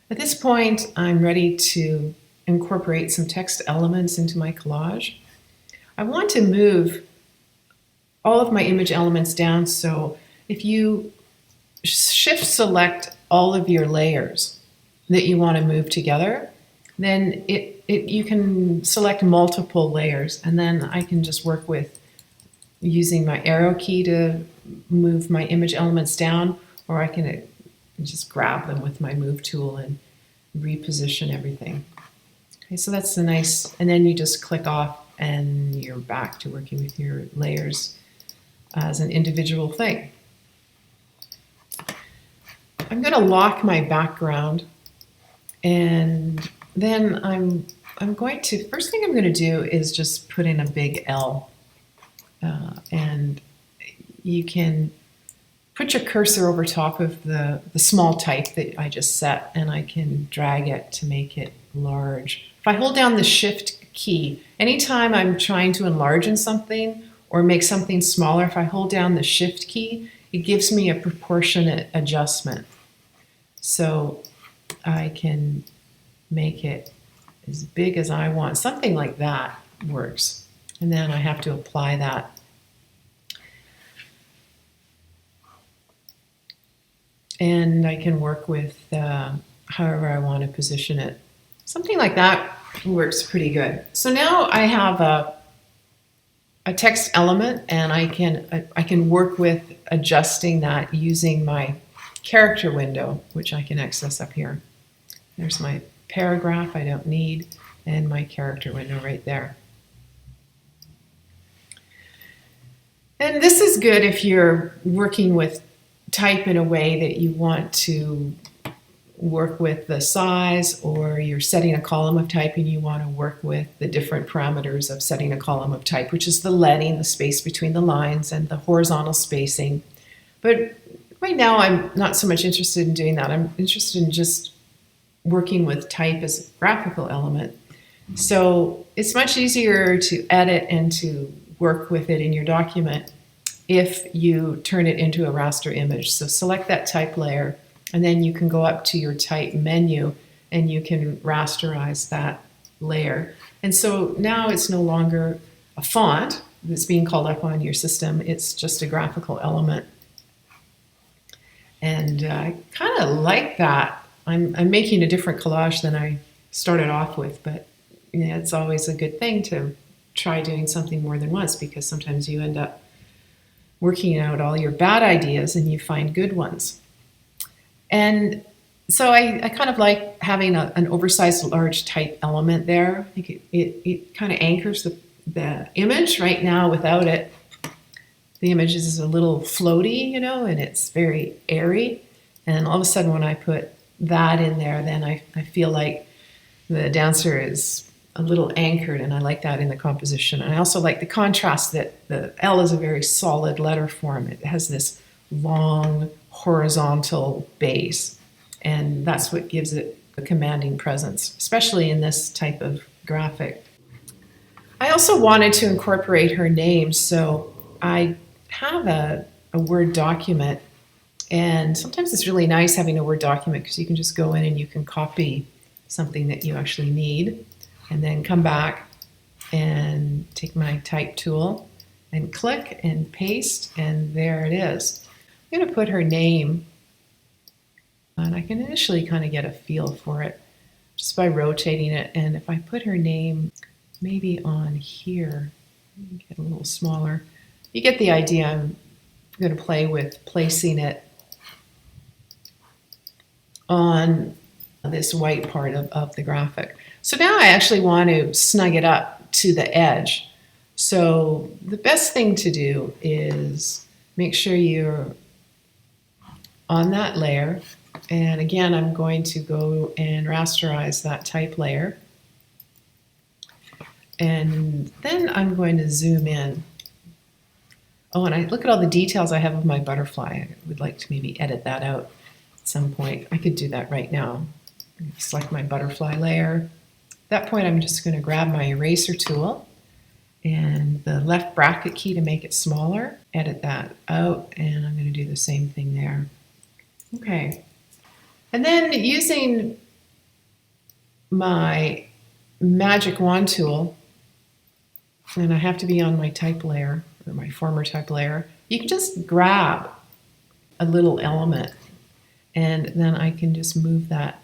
At this point, I'm ready to incorporate some text elements into my collage. I want to move all of my image elements down, so if you shift select all of your layers that you want to move together, then you can select multiple layers, and then I can just work with using my arrow key to move my image elements down, or I can just grab them with my move tool and reposition everything. Okay, so that's the nice, and then you just click off and you're back to working with your layers as an individual thing. I'm going to lock my background, and then I'm going to, first thing I'm going to do is just put in a big L. And you can put your cursor over top of the small type that I just set, and I can drag it to make it large. If I hold down the Shift key, anytime I'm trying to enlarge in something or make something smaller, if I hold down the Shift key, it gives me a proportionate adjustment. So I can make it as big as I want. Something like that works. And then I have to apply that. And I can work with however I want to position it. Something like that works pretty good. So now I have a text element, and I can work with adjusting that using my character window, which I can access up here. There's my paragraph I don't need, and my character window right there. And this is good if you're working with type in a way that you want to work with the size, or you're setting a column of type and you want to work with the different parameters of setting a column of type, which is the leading, the space between the lines, and the horizontal spacing. But right now I'm not so much interested in doing that. I'm interested in just working with type as a graphical element. So it's much easier to edit and to work with it in your document if you turn it into a raster image. So select that type layer, and then you can go up to your type menu and you can rasterize that layer. And so now it's no longer a font that's being called up on your system, it's just a graphical element. And I kind of like that. I'm making a different collage than I started off with, but yeah, it's always a good thing to try doing something more than once, because sometimes you end up working out all your bad ideas and you find good ones. And so I kind of like having an oversized large type element there. I think it kind of anchors the image. Right now, without it, the image is a little floaty, you know, and it's very airy. And all of a sudden when I put that in there, then I feel like the dancer is a little anchored, and I like that in the composition. And I also like the contrast that the L is a very solid letter form. It has this long horizontal base, and that's what gives it a commanding presence, especially in this type of graphic. I also wanted to incorporate her name, so I have a Word document, and sometimes it's really nice having a Word document because you can just go in and you can copy something that you actually need, and then come back and take my type tool and click and paste, and there it is. I'm going to put her name, and I can initially kind of get a feel for it just by rotating it. And if I put her name maybe on here, get a little smaller, you get the idea. I'm going to play with placing it on this white part of the graphic. So now I actually want to snug it up to the edge. So the best thing to do is make sure you're on that layer. And again, I'm going to go and rasterize that type layer. And then I'm going to zoom in. Oh, and I look at all the details I have of my butterfly. I would like to maybe edit that out at some point. I could do that right now. Select my butterfly layer. At that point, I'm just going to grab my eraser tool and the left bracket key to make it smaller. Edit that out, and I'm going to do the same thing there. Okay. And then using my magic wand tool, and I have to be on my type layer, or my former type layer, you can just grab a little element, and then I can just move that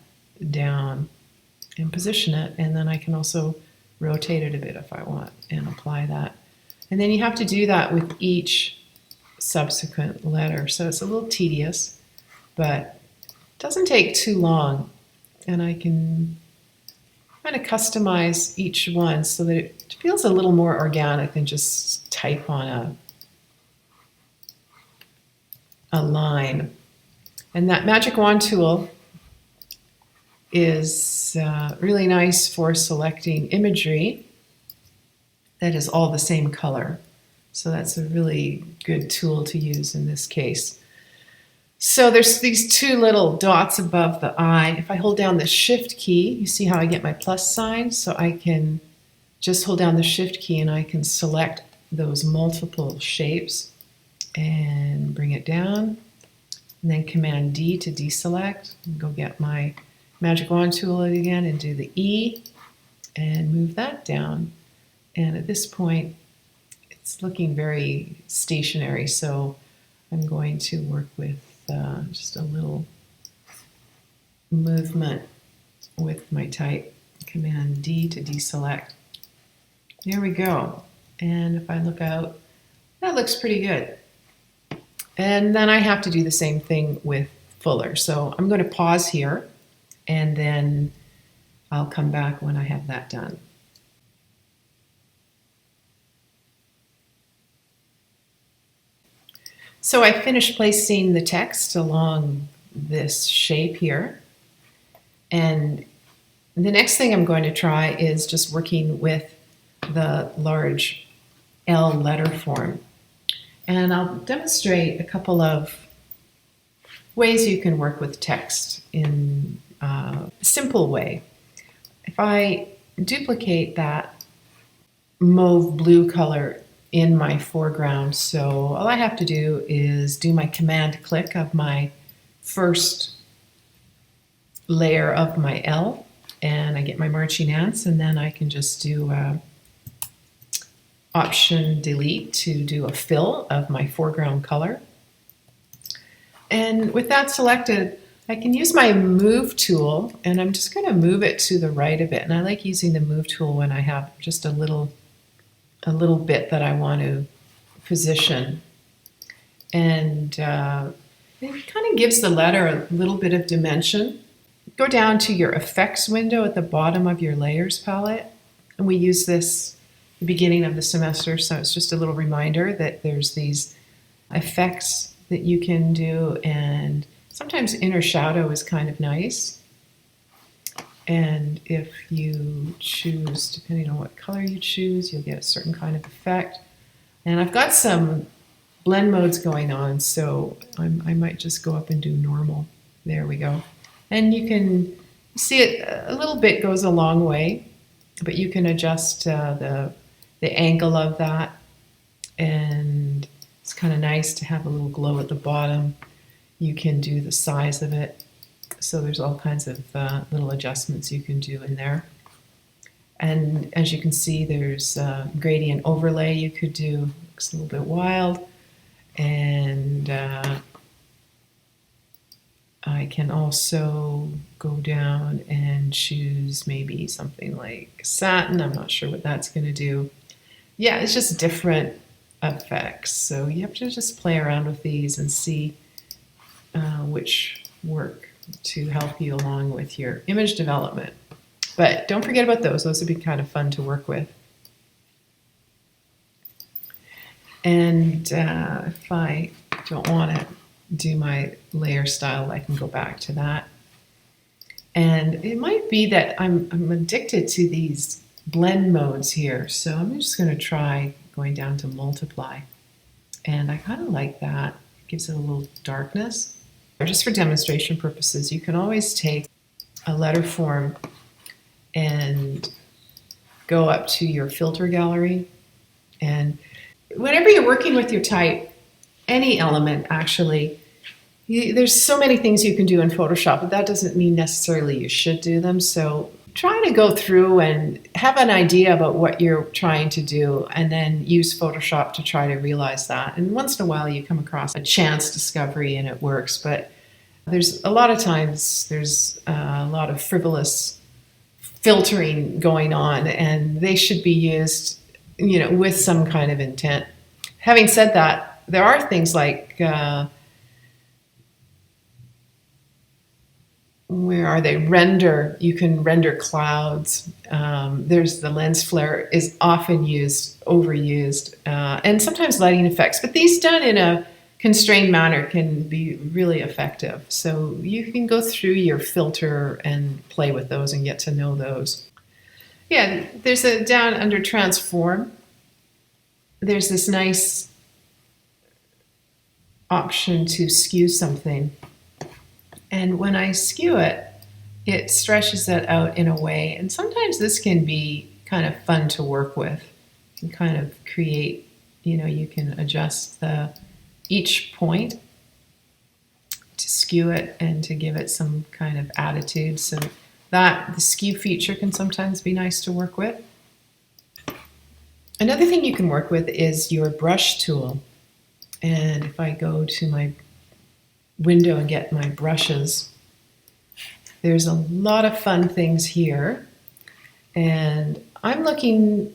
down and position it, and then I can also rotate it a bit if I want and apply that. And then you have to do that with each subsequent letter, so it's a little tedious, but it doesn't take too long, and I can kind of customize each one so that it feels a little more organic than just type on a line. And that magic wand tool is really nice for selecting imagery that is all the same color. So that's a really good tool to use in this case. So there's these two little dots above the eye. If I hold down the shift key, you see how I get my plus sign? So I can just hold down the shift key and I can select those multiple shapes and bring it down. And then Command D to deselect. And go get my magic wand tool again and do the E and move that down. And at this point, it's looking very stationary, so I'm going to work with just a little movement with my type. Command D to deselect. There we go. And if I look out, that looks pretty good. And then I have to do the same thing with Fuller. So I'm going to pause here, and then I'll come back when I have that done. So I finished placing the text along this shape here. And the next thing I'm going to try is just working with the large L letter form. And I'll demonstrate a couple of ways you can work with text in a simple way. If I duplicate that mauve blue color in my foreground, so all I have to do is do my command click of my first layer of my L, and I get my marching ants, and then I can just do Option delete to do a fill of my foreground color. And with that selected, I can use my move tool, and I'm just going to move it to the right a bit. And I like using the move tool when I have just a little bit that I want to position. And it kind of gives the letter a little bit of dimension. Go down to your effects window at the bottom of your layers palette. And we use this at the beginning of the semester, so it's just a little reminder that there's these effects that you can do, and sometimes inner shadow is kind of nice. And if you choose, depending on what color you choose, you'll get a certain kind of effect. And I've got some blend modes going on, so I might just go up and do normal. There we go. And you can see it a little bit goes a long way, but you can adjust the angle of that. And it's kind of nice to have a little glow at the bottom. You can do the size of it. So there's all kinds of little adjustments you can do in there. And as you can see, there's gradient overlay you could do. Looks a little bit wild. And I can also go down and choose maybe something like satin. I'm not sure what that's going to do. Yeah, it's just different effects. So you have to just play around with these and see which work to help you along with your image development. But don't forget about those. Those would be kind of fun to work with. And if I don't want to do my layer style, I can go back to that. And it might be that I'm addicted to these blend modes here. So I'm just going to try going down to multiply. And I kind of like that. It gives it a little darkness. Just for demonstration purposes, you can always take a letter form and go up to your filter gallery. And whenever you're working with your type, any element actually, there's so many things you can do in Photoshop, but that doesn't mean necessarily you should do them. So try to go through and have an idea about what you're trying to do and then use Photoshop to try to realize that. And once in a while you come across a chance discovery and it works, but there's a lot of times there's a lot of frivolous filtering going on, and they should be used, with some kind of intent. Having said that, there are things like where are they? Render. You can render clouds. There's the lens flare is often overused, and sometimes lighting effects. But these done in a constrained manner can be really effective. So you can go through your filter and play with those and get to know those. Yeah, there's a down under transform. There's this nice option to skew something. And when I skew it, it stretches it out in a way. And sometimes this can be kind of fun to work with. You can kind of create, you can adjust each point to skew it and to give it some kind of attitude. So that the skew feature can sometimes be nice to work with. Another thing you can work with is your brush tool. And if I go to my window and get my brushes, there's a lot of fun things here, and I'm looking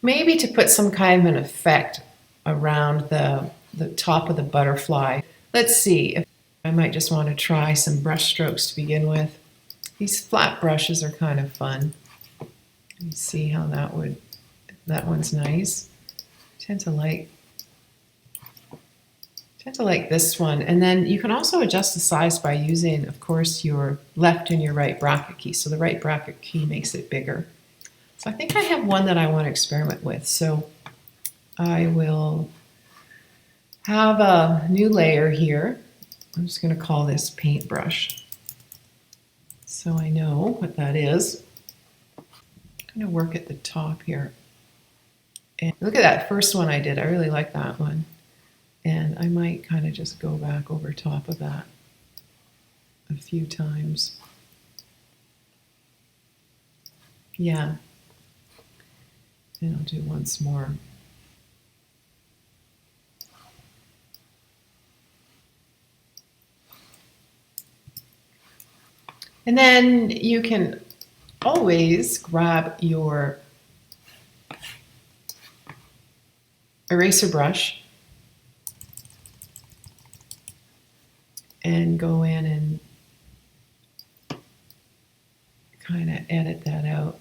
maybe to put some kind of an effect around the top of the butterfly. Let's see, if I might just want to try some brush strokes to begin with. These flat brushes are kind of fun. Let me see how that one's nice. I tend to like this one. And then you can also adjust the size by using, of course, your left and your right bracket key. So the right bracket key makes it bigger. So I think I have one that I want to experiment with. So I will have a new layer here. I'm just going to call this paintbrush, so I know what that is. I'm going to work at the top here. And look at that first one I did. I really like that one. And I might kind of just go back over top of that a few times. Yeah. And I'll do once more. And then you can always grab your eraser brush and go in and kind of edit that out,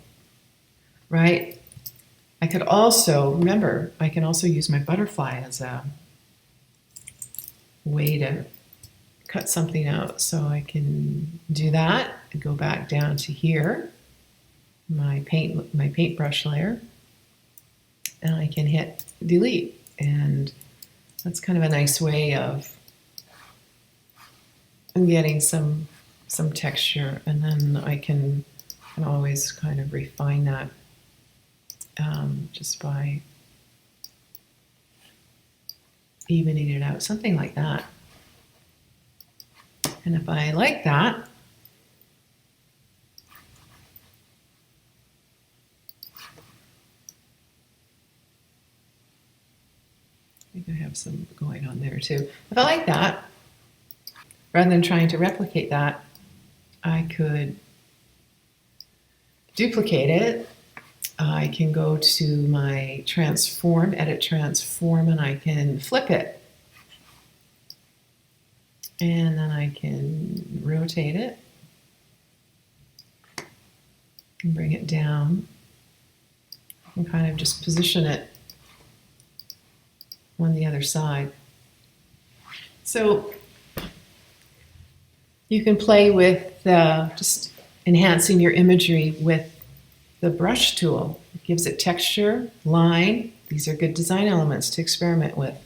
right? I could also, remember, I can also use my butterfly as a way to cut something out. So I can do that and go back down to here, my paintbrush layer, and I can hit delete. And that's kind of a nice way of getting some texture, and then I can always kind of refine that just by evening it out, something like that. And if I like that, I think I have some going on there too. If I like that, rather than trying to replicate that, I could duplicate it. I can go to my transform, edit transform, and I can flip it. And then I can rotate it and bring it down and kind of just position it on the other side. So you can play with just enhancing your imagery with the brush tool. It gives it texture, line. These are good design elements to experiment with.